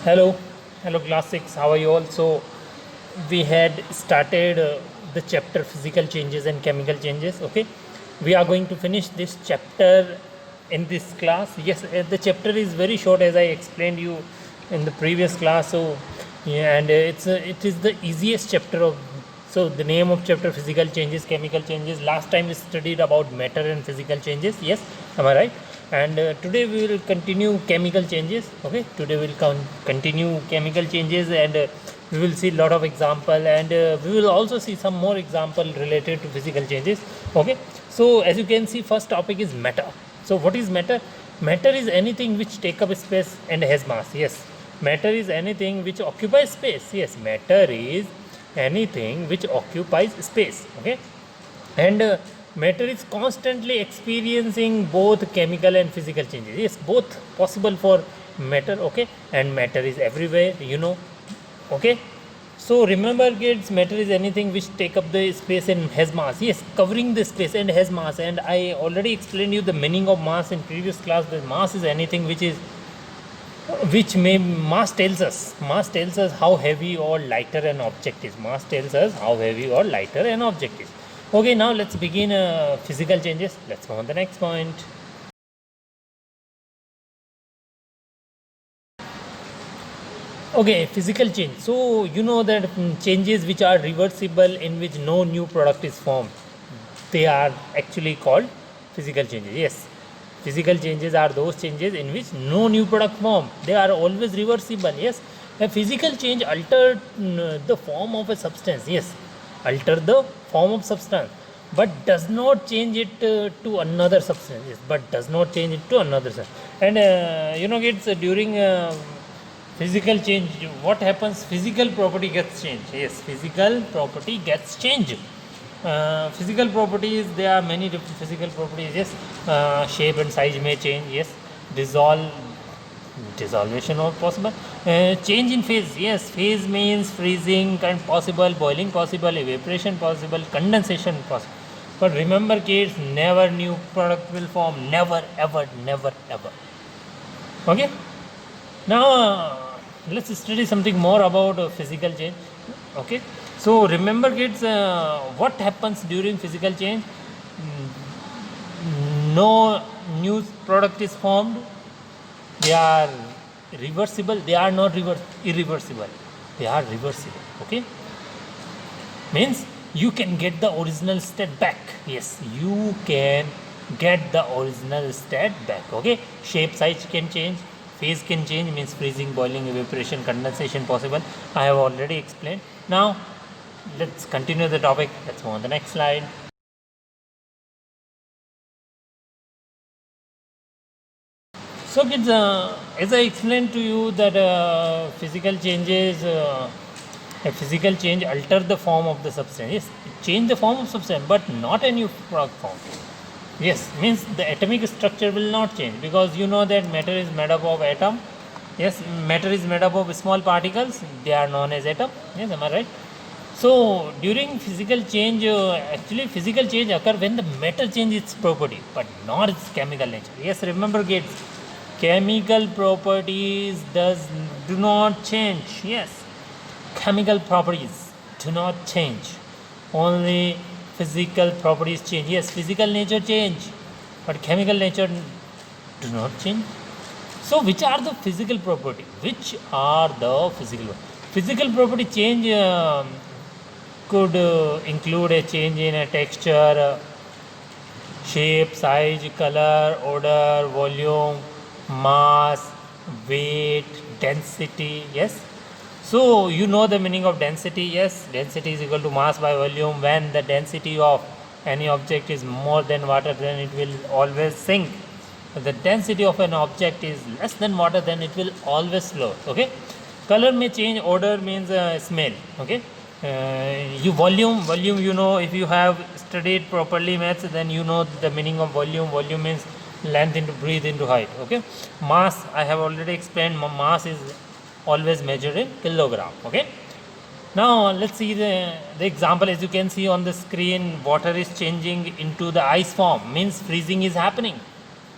Hello, hello class 6, how are you all? So we had started the chapter physical changes and chemical changes. Okay, we are going to finish this chapter in this class. Yes, the chapter is very short as I explained you in the previous class. So yeah, and it is the easiest chapter of. So the name of chapter physical changes, chemical changes. Last time we studied about matter and physical changes. Yes, am I right? And today we will continue chemical changes. Okay, today we will continue chemical changes, and we will see a lot of example, and we will also see some more example related to physical changes. Okay, so as you can see, first topic is matter. So what is matter? Matter is anything which take up space and has mass. Yes, matter is anything which occupies space. Yes, matter is anything which occupies space. Okay, and matter is constantly experiencing both chemical and physical changes. Yes, both possible for matter. Okay, and matter is everywhere. Okay, so remember kids, matter is anything which take up the space and has mass. Yes, covering the space and has mass, and I already explained you the meaning of mass in previous class. The mass is anything which mass tells us how heavy or lighter an object is. Mass tells us how heavy or lighter an object is. Okay, now let's begin physical changes. Let's move on the next point. Okay, physical change. So you know that changes which are reversible, in which no new product is formed, they are actually called physical changes. Yes, physical changes are those changes in which no new product formed. They are always reversible. Yes, a physical change alter the form of a substance. Yes, alter the form of substance, but does not change it to another substance. Yes, but does not change it to another substance. And kids, during physical change, what happens? Physical property gets changed. Yes, physical property gets changed. Physical properties, there are many different physical properties. Yes, shape and size may change. Yes, dissolution or possible. Change in phase. Yes, phase means freezing and possible, boiling possible, evaporation possible, condensation possible. But remember kids, never new product will form. Never ever, never ever. Okay, now let's study something more about physical change. Okay, so remember kids, what happens during physical change? No new product is formed. They are reversible. They are not irreversible. They are reversible. Okay, means you can get the original state back. Yes, you can get the original state back. Okay, shape, size can change, phase can change, means freezing, boiling, evaporation, condensation possible. I have already explained. Now let's continue the topic. Let's move on the next slide. So kids, as I explained to you that physical changes, a physical change alter the form of the substance. Yes, change the form of substance, but not a new product form. Yes, means the atomic structure will not change, because you know that matter is made up of atom. Yes, matter is made up of small particles. They are known as atom. Yes, am I right? So during physical change, actually physical change occur when the matter changes its property, but not its chemical nature. Yes, remember kids, chemical properties do not change. Yes, chemical properties do not change. Only physical properties change. Yes, physical nature change, but chemical nature do not change. So which are the physical property? Which are the physical property change? Could include a change in a texture, shape, size, color, odor, volume, mass, weight, density. Yes, so you know the meaning of density. Yes, density is equal to mass by volume. When the density of any object is more than water, then it will always sink. If the density of an object is less than water, then it will always float. Okay, color may change. Odor means smell. Okay, volume, you know, if you have studied properly maths, then you know the meaning of volume means length into breadth into height. Okay, mass, I have already explained, mass is always measured in kilogram. Okay, now let's see the example. As you can see on the screen, water is changing into the ice form, means freezing is happening.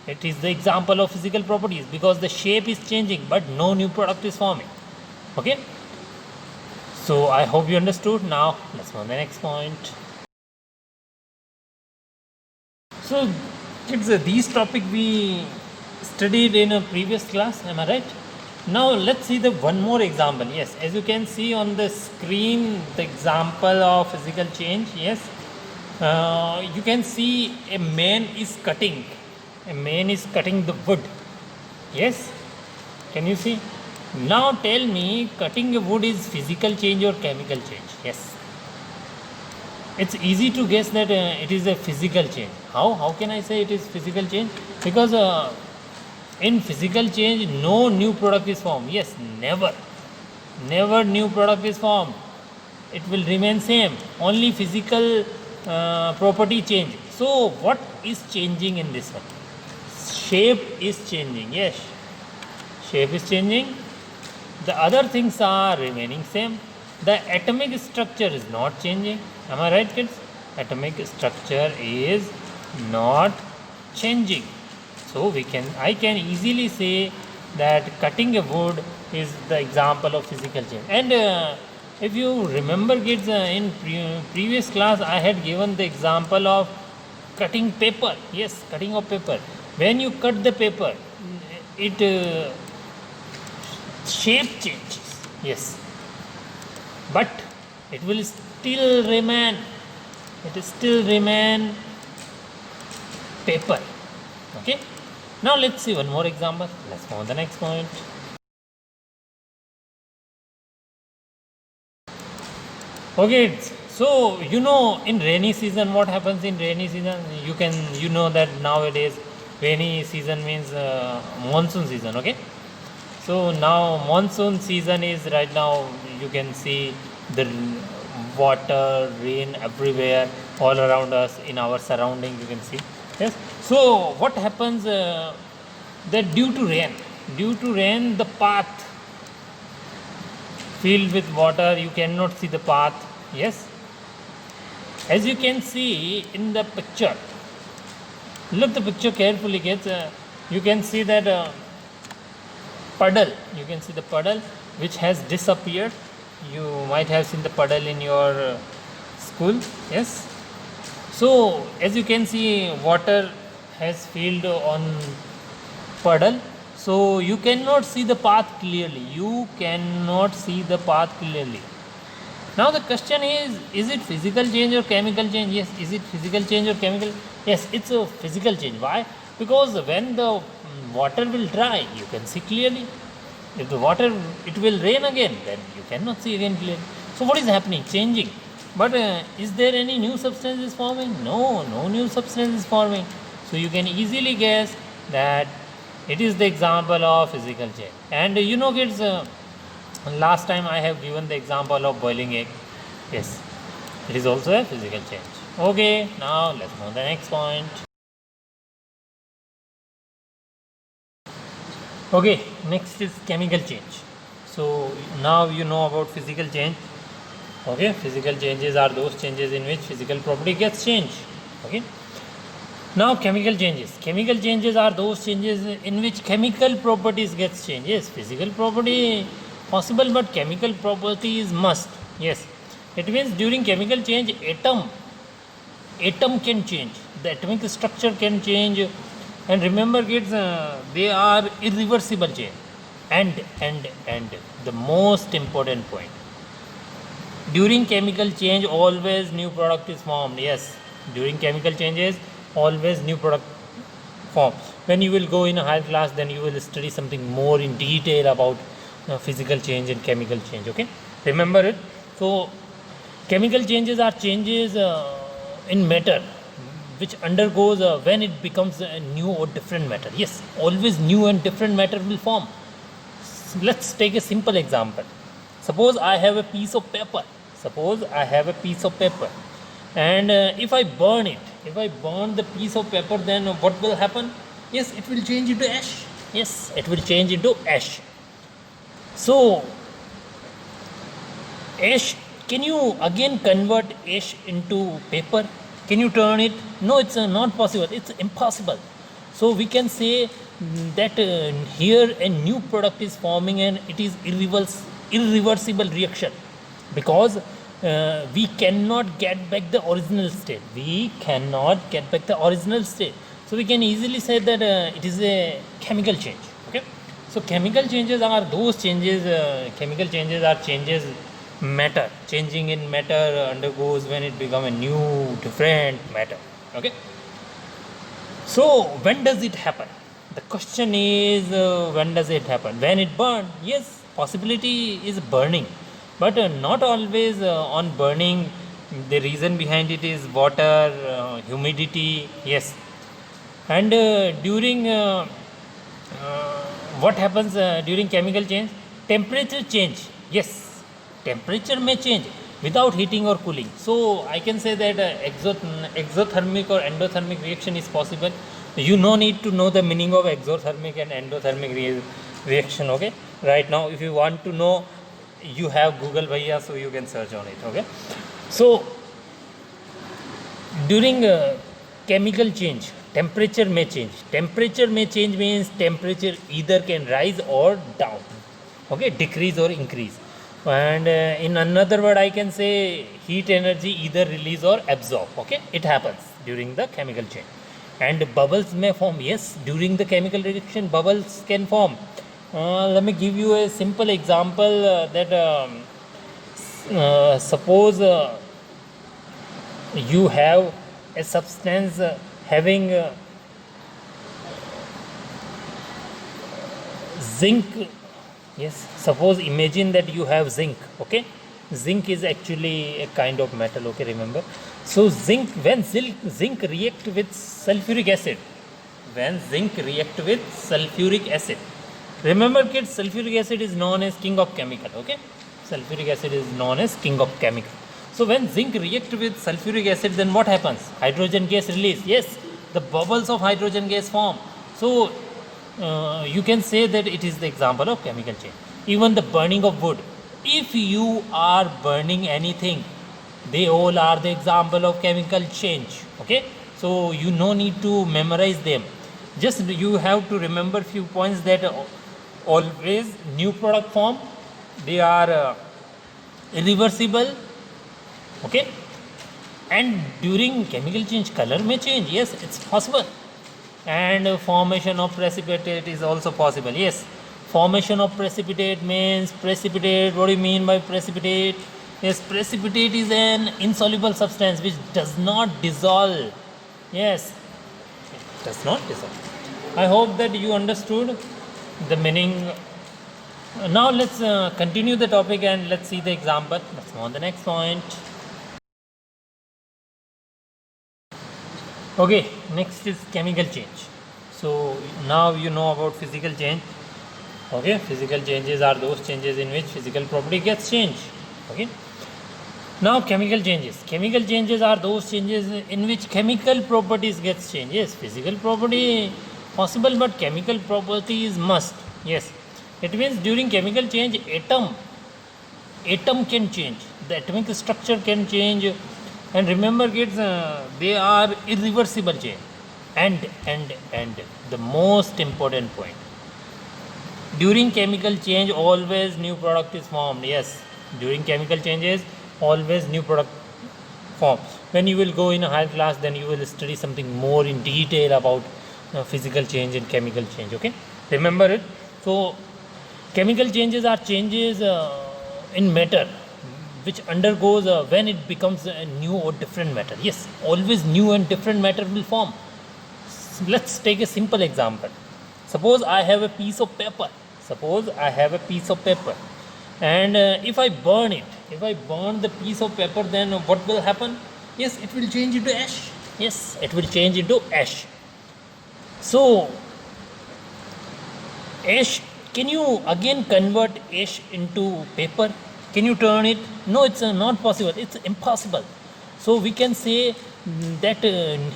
It is the example of physical properties, because the shape is changing but no new product is forming. Okay, so I hope you understood. Now let's move on the next point. So kids, these topic we studied in a previous class, am I right? Now let's see the one more example. Yes, as you can see on the screen, the example of physical change. Yes, you can see a man is cutting. A man is cutting the wood. Yes, can you see? Now tell me, cutting a wood is physical change or chemical change? Yes, it's easy to guess that it is a physical change. How can I say it is physical change? Because in physical change no new product is formed. Yes, never new product is formed. It will remain same, only physical property change. So what is changing in this one? Shape is changing. Yes, shape is changing. The other things are remaining same. The atomic structure is not changing. Am I right, kids? Atomic structure is not changing. So I can easily say that cutting a wood is the example of physical change. And if you remember, kids, in previous class I had given the example of cutting paper. Yes, cutting of paper. When you cut the paper, it shape changes. Yes, but it will still remain. It will still remain paper. Okay. Now let's see one more example. Let's move on the next point. Okay, so in rainy season what happens in rainy season? You know that nowadays rainy season means monsoon season. Okay, so now monsoon season is right now. You can see the water, rain everywhere, all around us in our surrounding. You can see. Yes. So what happens? That due to rain, the path filled with water, you cannot see the path. Yes, as you can see in the picture, look the picture carefully, kids. You can see that puddle. You can see the puddle which has disappeared. You might have seen the puddle in your school. Yes, so as you can see, water has filled on puddle, so you cannot see the path clearly. Now the question is it physical change or chemical change? Yes, is it physical change or chemical? Yes, it's a physical change. Why? Because when the water will dry, you can see clearly. If the water, it will rain again, then you cannot see again clearly. So what is happening? Changing. But is there any new substance is forming? No new substance is forming. So you can easily guess that it is the example of physical change. And kids, last time I have given the example of boiling egg. Yes, it is also a physical change. Okay, now let's move to the next point. Okay, next is chemical change. So now you know about physical change. Okay, physical changes are those changes in which physical property gets changed. Okay. Now chemical changes. Chemical changes are those changes in which chemical properties gets changed. Yes, physical property possible, but chemical property is must. Yes, it means during chemical change, atom can change. The atomic structure can change, and remember, kids, they are irreversible change. And the most important point, during chemical change, always new product is formed. Yes, during chemical changes, always new product forms. When you will go in a higher class, then you will study something more in detail about physical change and chemical change. Okay, remember it. So chemical changes are changes in matter which undergoes when it becomes a new or different matter. Yes, always new and different matter will form. Let's take a simple example. Suppose I have a piece of paper. And if I burn the piece of paper, then what will happen? Yes, it will change into ash. So ash, can you again convert ash into paper? Can you turn it? No, it's not possible. It's impossible. So we can say that here a new product is forming and it is irreversible reaction, because we cannot get back the original state. We cannot get back the original state. So we can easily say that it is a chemical change. Okay. So chemical changes are those changes. Chemical changes are changes matter. Changing in matter undergoes when it become a new, different matter. Okay. So when does it happen? The question is, when does it happen? When it burn? Yes, possibility is burning, but not always on burning. The reason behind it is water, humidity. Yes, and during what happens during chemical change? Temperature change. Yes, temperature may change without heating or cooling. So I can say that exothermic or endothermic reaction is possible. You no need to know the meaning of exothermic and endothermic reaction. Okay, right now if you want to know, you have Google Bhaiya, so you can search on it. Okay, so during chemical change, temperature may change. Temperature may change means temperature either can rise or down. Okay, decrease or increase. And in another word, I can say heat energy either release or absorb. Okay, it happens during the chemical change. And bubbles may form. Yes, during the chemical reaction, bubbles can form. Let me give you a simple example that suppose you have a substance having zinc. Yes, suppose imagine that you have zinc. Okay, zinc is actually a kind of metal. Okay, remember. So zinc, when zinc react with sulfuric acid, when zinc react with sulfuric acid, remember kids, sulfuric acid is known as king of chemical. Okay, sulfuric acid is known as king of chemical. So when zinc react with sulfuric acid, then what happens? Hydrogen gas release. Yes, the bubbles of hydrogen gas form. So you can say that it is the example of chemical change. Even the burning of wood. If you are burning anything, they all are the example of chemical change. Okay, so you no need to memorize them. Just you have to remember few points that always new product form. They are irreversible. Okay, and during chemical change, color may change. Yes, it's possible. And formation of precipitate is also possible. Yes, formation of precipitate means precipitate. What do you mean by precipitate? Yes, precipitate is an insoluble substance which does not dissolve. Yes, it does not dissolve. I hope that you understood the meaning. Now let's continue the topic and let's see the example. Let's move on the next point. Okay, next is chemical change. So now you know about physical change. Okay, physical changes are those changes in which physical property gets changed. Okay, now chemical changes. Chemical changes are those changes in which chemical properties gets changed. Yes, physical property possible, but chemical properties must. Yes, it means during chemical change, atom can change. The atomic structure can change. And remember kids, they are irreversible change. And the most important point, during chemical change always new product is formed. Yes, during chemical changes always new product form. When you will go in a higher class, then you will study something more in detail about physical change and chemical change. Okay, remember it. So chemical changes are changes in matter which undergoes when it becomes a new or different matter. Yes, always new and different matter will form. So let's take a simple example. Suppose I have a piece of paper. And if I burn it, if I burn the piece of paper, then what will happen? Yes, it will change into ash. Yes, it will change into ash. So ash, can you again convert ash into paper? Can you turn it? No, it's not possible. It's impossible. So we can say that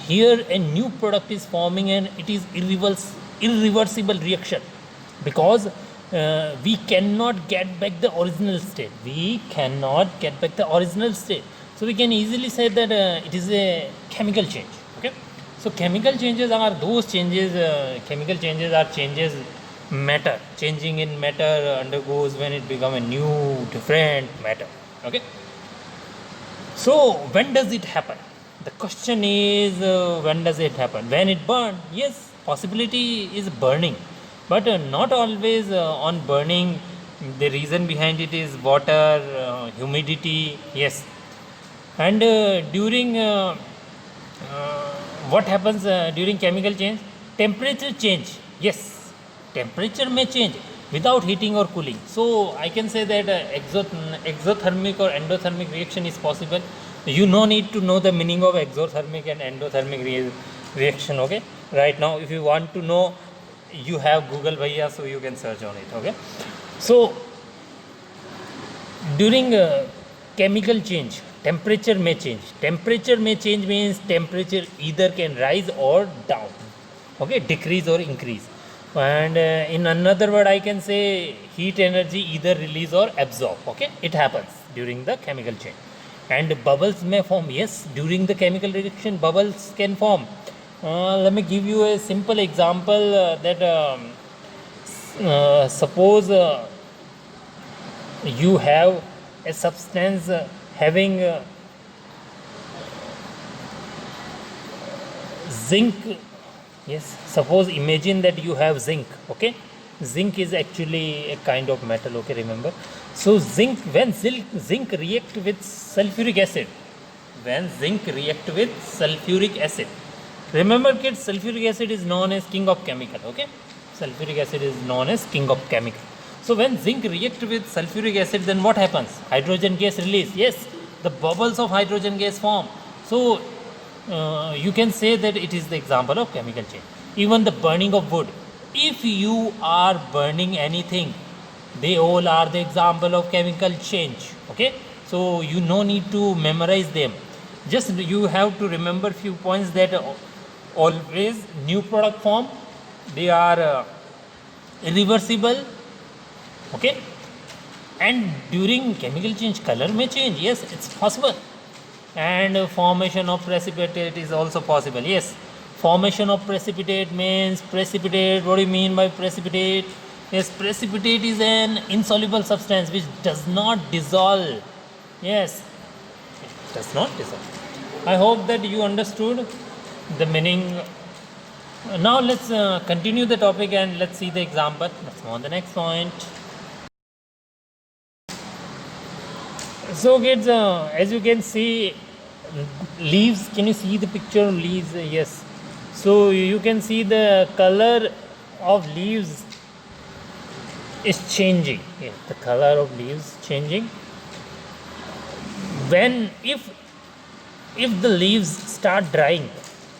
here a new product is forming and it is irreversible reaction, because we cannot get back the original state. So we can easily say that it is a chemical change. Okay. So chemical changes are those changes. Chemical changes are changes matter, changing in matter undergoes when it become a new different matter. Okay, so when does it happen? The question is, when does it happen? When it burn? Yes, possibility is burning, but not always on burning. The reason behind it is water, humidity. Yes, and during uh, what happens during chemical change? Temperature change. Yes, temperature may change without heating or cooling. So I can say that exothermic or endothermic reaction is possible. You no need to know the meaning of exothermic and endothermic reaction. Okay, right now if you want to know, you have Google Bhaiya, so you can search on it. Okay, so during chemical change, temperature may change. Temperature may change means temperature either can rise or down. Okay, decrease or increase. And in another word, I can say heat energy either release or absorb. Okay, it happens during the chemical change. And bubbles may form. Yes, during the chemical reaction, bubbles can form. Let me give you a simple example that suppose you have a substance having zinc. Yes, suppose imagine that you have zinc. Okay, zinc is actually a kind of metal. Okay, remember. So zinc, when zinc react with sulfuric acid, when zinc react with sulfuric acid, remember kids, sulfuric acid is known as king of chemical. Okay, sulfuric acid is known as king of chemical. So when zinc react with sulfuric acid, then what happens? Hydrogen gas release. Yes, the bubbles of hydrogen gas form. So you can say that it is the example of chemical change. Even the burning of wood. If you are burning anything, they all are the example of chemical change. Okay, so you no need to memorize them. Just you have to remember few points that always new product form. They are irreversible. Okay, and during chemical change color may change. Yes, it's possible. And formation of precipitate is also possible. Yes, formation of precipitate means precipitate. What do you mean by precipitate? Yes, precipitate is an insoluble substance which does not dissolve. Yes, it does not dissolve. I hope that you understood the meaning. Now let's continue the topic and let's see the example. Let's move on the next point. So kids, as you can see, leaves, can you see the picture of leaves? Yes, so you can see the color of leaves is changing. Yeah, the color of leaves changing when if the leaves start drying,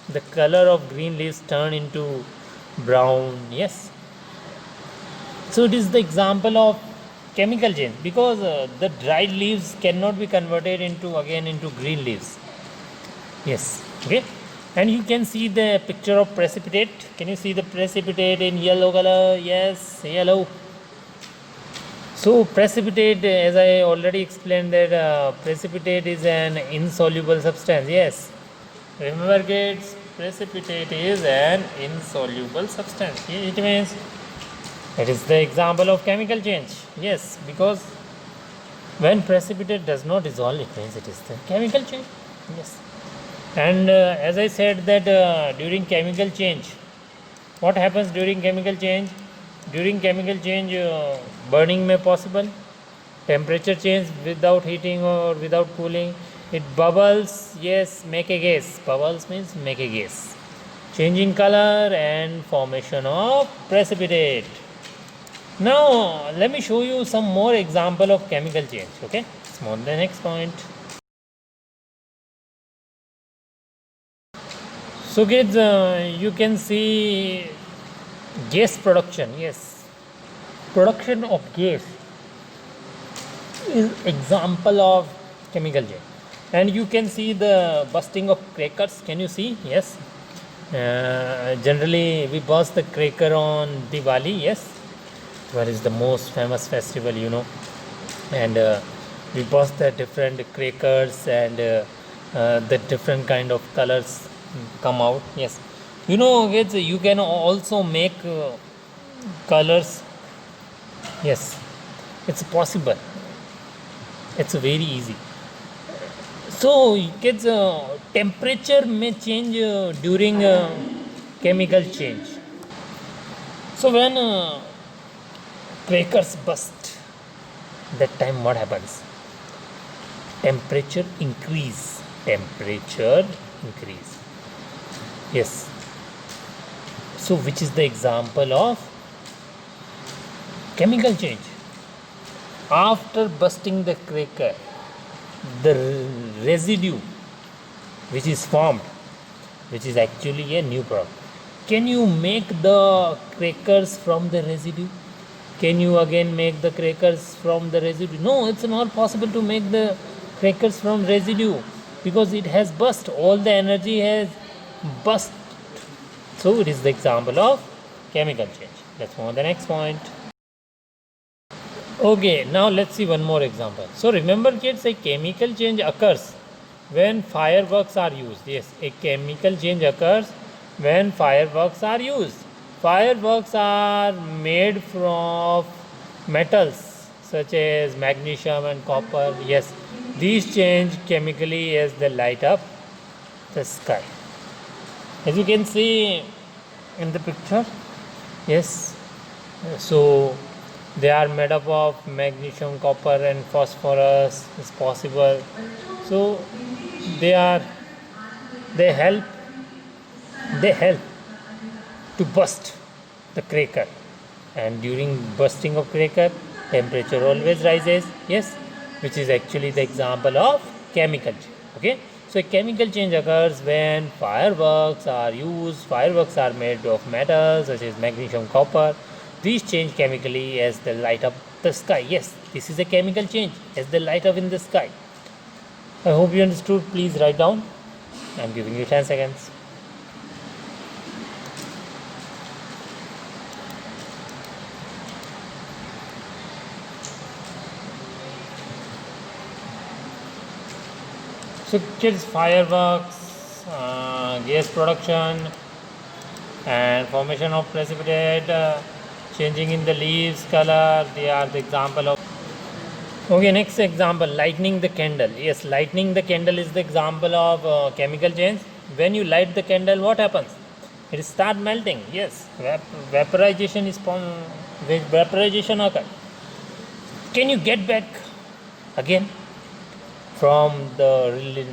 the color of green leaves turn into brown. Yes, so it is the example of chemical change, because the dried leaves cannot be converted into again into green leaves. Yes, okay, and you can see the picture of precipitate. Can you see the precipitate in yellow color? Yes, yellow. So precipitate, as I already explained, that precipitate is an insoluble substance. Yes, remember kids, precipitate is an insoluble substance. It means it is the example of chemical change. Yes, because when precipitate does not dissolve, it means it is the chemical change. Yes, and as I said that during chemical change, what happens during chemical change? During chemical change, burning may possible. Temperature change without heating or without cooling. It bubbles. Yes, make a gas. Bubbles means make a gas. Changing color and formation of precipitate. Now let me show you some more example of chemical change. Okay, let's move on the next point. So kids, you can see gas production. Yes, production of gas is example of chemical change. And you can see the busting of crackers. Can you see? Yes, generally we burst the cracker on Diwali. Yes, what is the most famous festival, you know, and we burst the different crackers, and the different kind of colors come out. Yes, you know kids, you can also make colors. Yes, it's possible. It's very easy. So kids, temperature may change during chemical change. So when crackers burst, that time what happens? Temperature increase. Temperature increase. Yes. So which is the example of chemical change? After bursting the cracker, the residue which is formed, which is actually a new product. Can you make the crackers from the residue? Can you again make the crackers from the residue? No, it's not possible to make the crackers from residue because it has burst. All the energy has burst. So it is the example of chemical change. Let's move on to the next point. Okay, now let's see one more example. So remember kids, a chemical change occurs when fireworks are used. Yes, a chemical change occurs when fireworks are used. Fireworks are made from metals such as magnesium and copper. Yes, these change chemically as they light up the sky. As you can see in the picture, yes, so they are made up of magnesium, copper, and phosphorus. Is possible. So they are they help they help to burst the cracker, and during bursting of cracker, temperature always rises. Yes, which is actually the example of chemical change. Okay, so a chemical change occurs when fireworks are used. Fireworks are made of metals such as magnesium, copper. These change chemically as they light up the sky. Yes, this is a chemical change as they light up in the sky. I hope you understood. Please write down. I'm giving you 10 seconds. So kids, fireworks, gas production, and formation of precipitate, changing in the leaves color, they are the example of. Okay, next example, lightening the candle. Yes, lightening the candle is the example of chemical change. When you light the candle, what happens? It start melting. Yes, vaporization is vaporization occurs. Can you get back again from the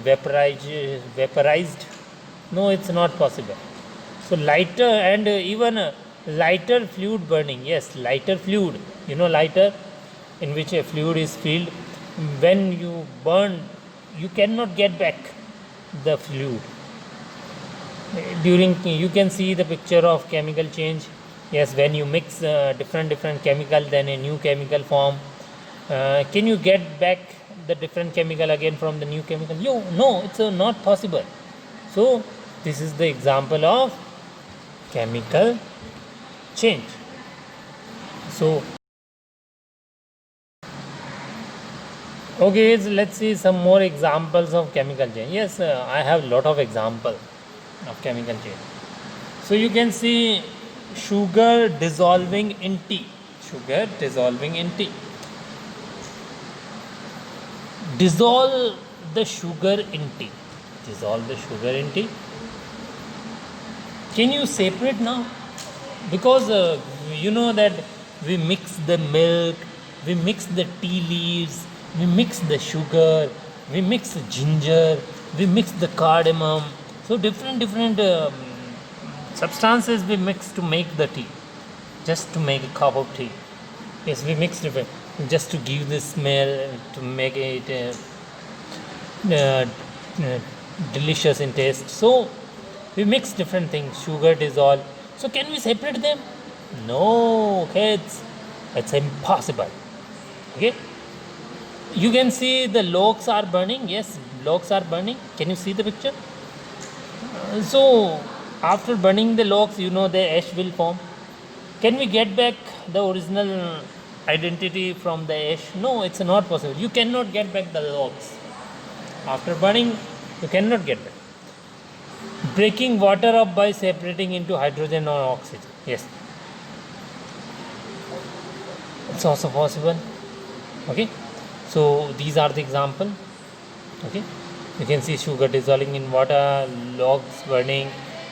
vaporized? No, it's not possible. So lighter and even lighter fluid burning. Yes, lighter fluid. You know lighter in which a fluid is filled. When you burn, you cannot get back the fluid. During you can see the picture of chemical change. Yes, when you mix different chemical, then a new chemical form. Can you get back the different chemical again from the new chemical? No, it's not possible. So this is the example of chemical change. So okay, so let's see some more examples of chemical change. Yes, I have lot of example of chemical change. So you can see sugar dissolving in tea. Sugar dissolving in tea. Dissolve the sugar in tea. Dissolve the sugar in tea. Can you separate now? Because you know that we mix the milk, we mix the tea leaves, we mix the sugar, we mix the ginger, we mix the cardamom. So different substances we mix to make the tea, just to make a cup of tea. Yes, we mix different, just to give the smell, to make it delicious in taste. So we mix different things, sugar dissolve. So can we separate them? No, kids, it's impossible. Okay, you can see the logs are burning. Yes, logs are burning. Can you see the picture? So after burning the logs, you know the ash will form. Can we get back the original identity from the ash? No, it's not possible. You cannot get back the logs. After burning, you cannot get back. Breaking water up by separating into hydrogen or oxygen. Yes. it's also possible. Okay, so these are the example. Okay, you can see sugar dissolving in water, logs burning,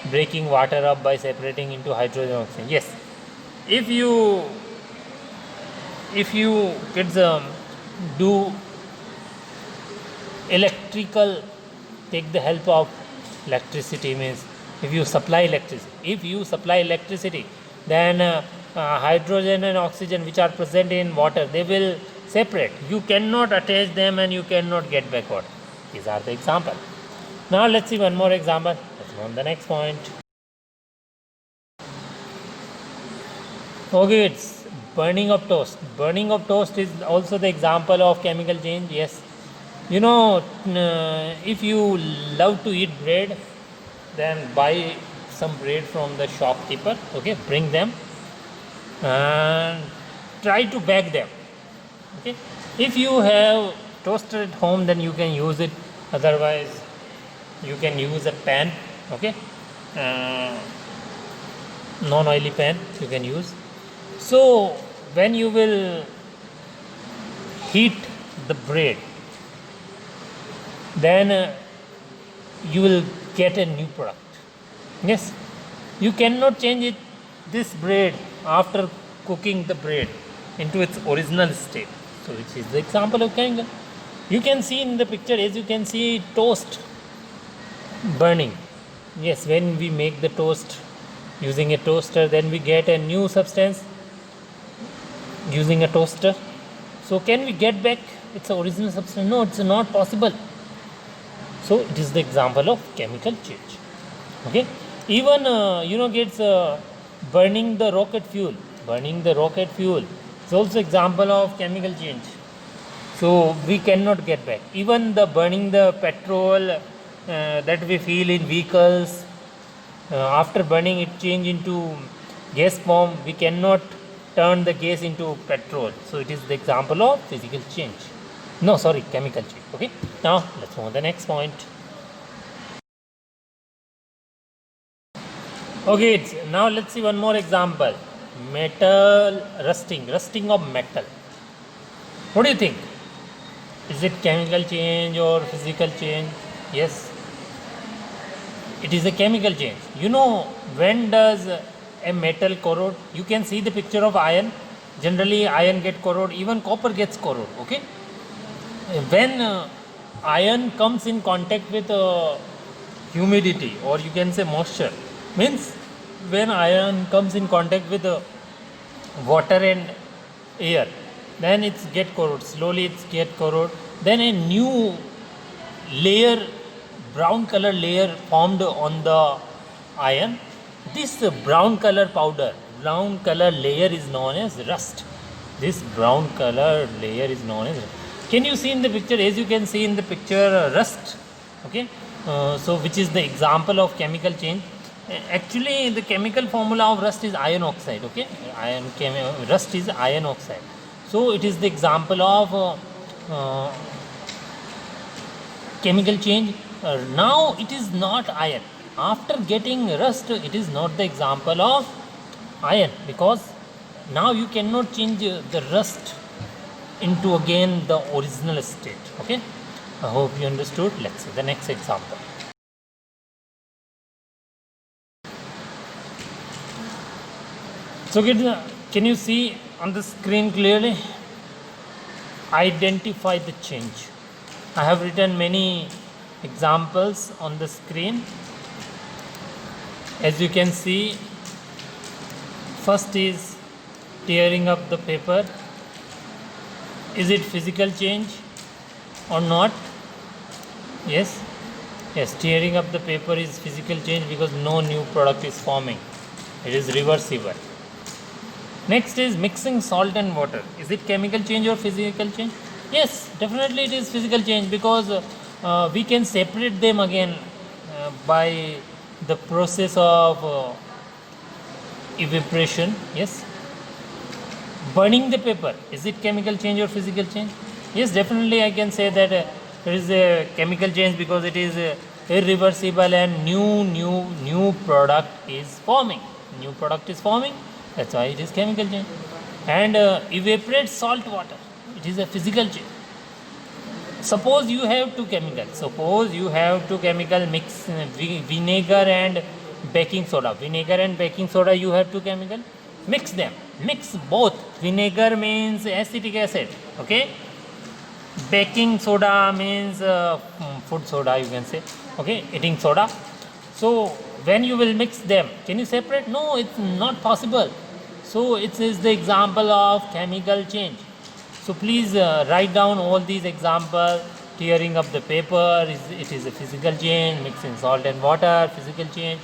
breaking water up by separating into hydrogen oxygen. Yes, if you kids do electrical, take the help of electricity, means if you supply electricity, then hydrogen and oxygen which are present in water, they will separate. You cannot attach them and you cannot get back water. These are the example. Now let's see one more example. Let's go on the next point. Okay, it's burning of toast. Burning of toast is also the example of chemical change. Yes, you know, if you love to eat bread, then buy some bread from the shopkeeper. Okay, bring them and try to bake them. Okay, if you have toaster at home, then you can use it. Otherwise, you can use a pan. Okay, non-oily pan you can use. So when you will heat the bread, then you will get a new product. Yes, you cannot change it, this bread, after cooking the bread into its original state. So which is the example of chemical. You can see in the picture, as you can see, toast burning. Yes, when we make the toast using a toaster, then we get a new substance using a toaster. So can we get back its original substance? No, it's not possible. So it is the example of chemical change. Okay, even kids, burning the rocket fuel is also example of chemical change. So we cannot get back. Even the burning the petrol that we feel in vehicles, after burning it change into gas form, we cannot turn the gas into petrol. So it is the example of physical change. No, sorry, chemical change. Okay, now let's move on the next point. Okay, now let's see one more example. Metal rusting of metal. What do you think? Is it chemical change or physical change? Yes, it is a chemical change. You know, when does a metal corrode? You can see the picture of iron. Generally iron get corrode, even copper gets corrode. Okay, when iron comes in contact with humidity, or you can say moisture, means when iron comes in contact with water and air, then it's get corrode, slowly it's get corrode, then a new layer, brown color layer formed on the iron. This brown color layer is known as rust. This brown color layer is known as, can you see in the picture, as you can see in the picture, rust. Okay, so which is the example of chemical change. Actually the chemical formula of rust is iron oxide. Okay, rust is iron oxide. So it is the example of chemical change. Now it is not iron. After getting rust, it is not the example of iron, because now you cannot change the rust into again the original state. Okay, I hope you understood. Let's see the next example. So can you see on the screen clearly? Identify the change. I have written many examples on the screen. As you can see, first is tearing up the paper. Is it physical change or not? Yes, tearing up the paper is physical change because no new product is forming. It is reversible. Next is mixing salt and water. Is it chemical change or physical change? Yes, definitely it is physical change, because we can separate them again by the process of evaporation. Yes. Burning the paper, is it chemical change or physical change? Yes, definitely I can say that there is a chemical change, because it is irreversible and new product is forming. That's why it is chemical change. and evaporate salt water. It is a physical change. Suppose you have two chemicals. Suppose you have two chemical mix vinegar and baking soda. Vinegar and baking soda. You have two chemical. Mix them. Mix both. Vinegar means acetic acid. Okay. Baking soda means food soda. You can say. Okay. Eating soda. So when you will mix them, can you separate? No, it's not possible. So it is the example of chemical change. So please write down all these examples. Tearing up the paper, it is a physical change. Mixing salt and water, physical change.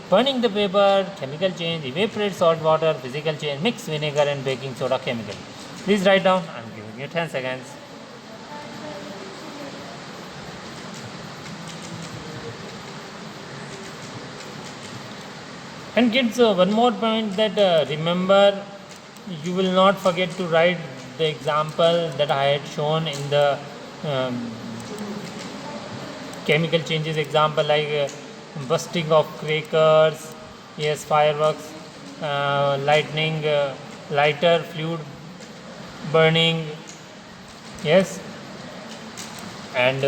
Burning the paper, chemical change. Evaporate salt water, physical change. Mix vinegar and baking soda, chemical. Please write down. I am giving you 10 seconds. And kids, one more point that remember, you will not forget to write the example that I had shown in the chemical changes example, like bursting of crackers, yes, fireworks, lightning, lighter, fluid burning, yes, and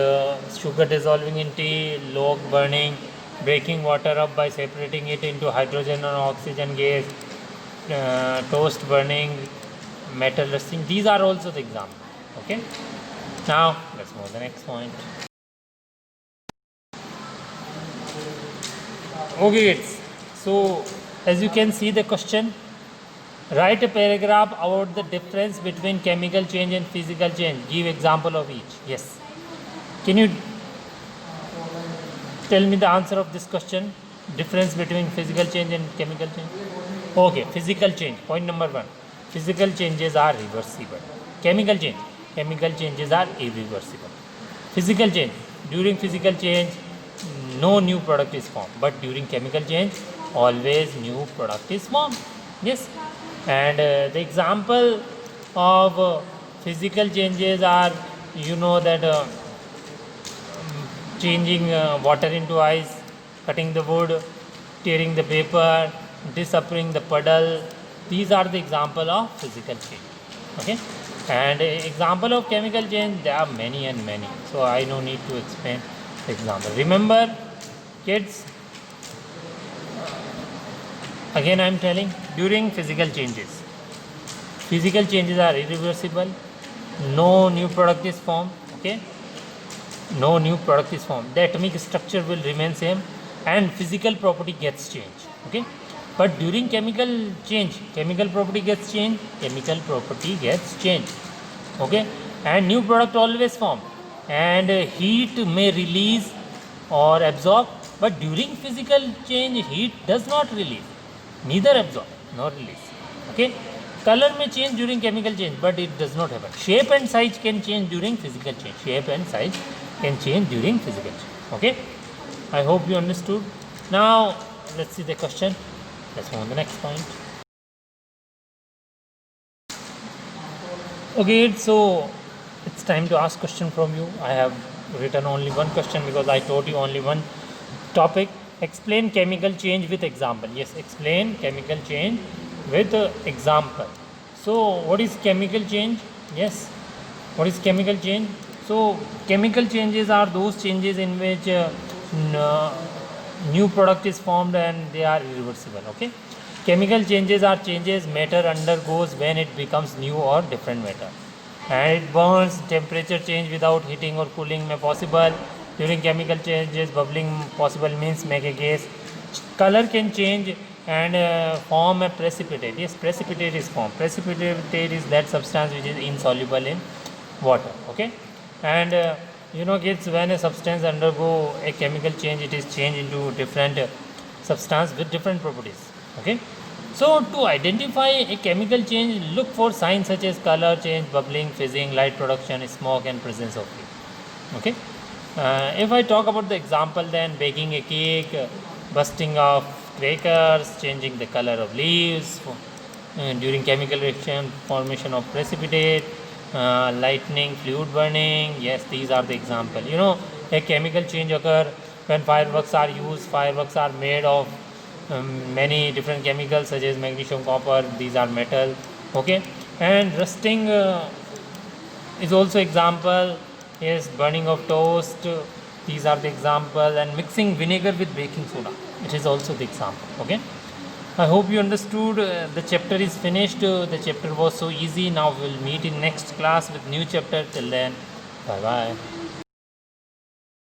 sugar dissolving in tea, log burning, breaking water up by separating it into hydrogen and oxygen gas, toast burning, metal rusting. These are also the examples. Okay. Now let's move to the next point. Okay, kids. So as you can see the question, write a paragraph about the difference between chemical change and physical change. Give example of each. Yes. Can you tell me the answer of this question? Difference between physical change and chemical change. Okay, physical change. Point number 1. Physical changes are reversible. Chemical changes are irreversible. Physical change. During physical change, no new product is formed, but during chemical change, always new product is formed. Yes. And the example of physical changes are, you know, that changing water into ice, cutting the wood, tearing the paper, disappearing the puddle. These are the example of physical change. Okay. And example of chemical change, there are many and many. So I no need to explain the example. Remember, kids, again I am telling, during physical changes are irreversible. No new product is formed. Okay. No new product is formed. The atomic structure will remain same and physical property gets changed. Okay. But during chemical change, chemical property gets changed. Okay. And new product always formed. And heat may release or absorb. But during physical change, heat does not release. Neither absorb nor release. Okay. Color may change during chemical change, but it does not happen. Shape and size can change during physical change. Okay. I hope you understood. Now let's see the question. Let's move on to the next point. Okay, so it's time to ask question from you. I have written only one question because I taught you only one topic. Explain chemical change with example. Yes, explain chemical change with example. So what is chemical change? Yes, what is chemical change? So chemical changes are those changes in which new product is formed and they are irreversible. Okay. Chemical changes are changes matter undergoes when it becomes new or different matter, and it burns. Temperature change without heating or cooling may possible. During chemical changes, bubbling possible means make a gas. Color can change and form a precipitate. Yes, precipitate is formed. Precipitate is that substance which is insoluble in water. Okay. And you know, kids, when a substance undergo a chemical change, it is changed into different substance with different properties. Okay. So to identify a chemical change, look for signs such as color change, bubbling, fizzing, light production, smoke, and presence of heat. Okay. If I talk about the example, then baking a cake, bursting of crackers, changing the color of leaves, during chemical reaction, formation of precipitate, lightning, fluid burning. Yes, these are the example. You know, a chemical change occur when fireworks are used. Fireworks are made of many different chemicals such as magnesium, copper. These are metal. Okay. And rusting is also example. Yes, burning of toast, these are the example. And mixing vinegar with baking soda, it is also the example. Okay, I hope you understood. The chapter is finished. The chapter was so easy. Now we will meet in next class with new chapter. Till then, bye bye.